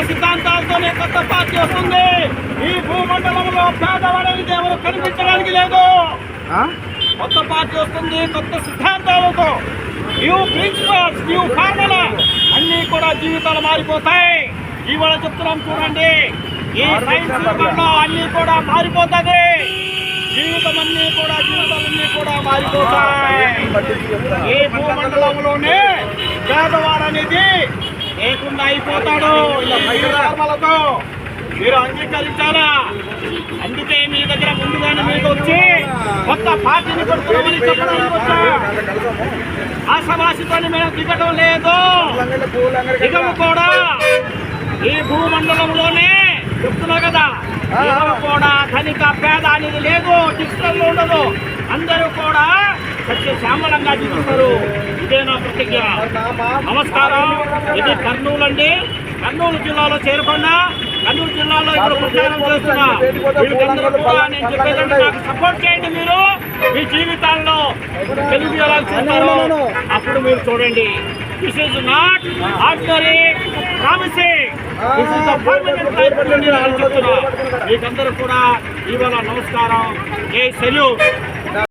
సిద్ధాంతాలతోనే కొత్త పార్టీ వస్తుంది. ఈ భూమండలంలో పేదవాడని దేవుడు కనిపించడానికి లేదు. కొత్త పార్టీ వస్తుంది కొత్త సిద్ధాంతాలతో. న్యూ ప్రిన్సిపల్స్, న్యూ ఫార్ములా అన్నీ కూడా జీవితాలు మారిపోతాయి. ఇవాళ చెప్తున్నాం చూడండి, ఈ సైన్స్ యుగంలో అన్నీ కూడా మారిపోతుంది. జీవితాలన్నీ కూడా మారిపోతాయి. ఈ భూమండలంలోనే పేదవాడనేది లేకుండా అయిపోతాడు. ధర్మాలతో మీరు అంగీకరించాలా? అందుకే మీ దగ్గర ముందుగానే మీకు వచ్చి కొత్త పార్టీని పెడుతున్నామని చెప్పడానికి వచ్చా. ఆశావాసితో మేము దిగడం లేదు. దిగము కూడా ఈ భూమండలంలోనే చెప్తున్నా కదా, దిగము కూడా ధనిక పేద అనేది లేదు. డిజిటల్లో ఉండదు. అందరూ కూడా సత్యశ్యామలంగా జీవిస్తారు. ఇదే నా ప్రతిజ్ఞ. నమస్కారం. ఇది కర్నూలు అండి. కర్నూలు జిల్లాలో చేరుకున్నా. కర్నూలు జిల్లాలో ఇప్పుడు ప్రచారం చేస్తున్నా. వీళ్ళందరూ కూడా నేను చెప్పేదంటే నాకు సపోర్ట్ చేయండి. మీరు మీ జీవితాల్లో తెలుగు ఎలా చూస్తారో అప్పుడు మీరు చూడండి. This is not ordinary promising. This is the permanent life. చెప్తున్నా మీకందరూ కూడా ఇవాళ నమస్కారం. జై సెల్యూట్.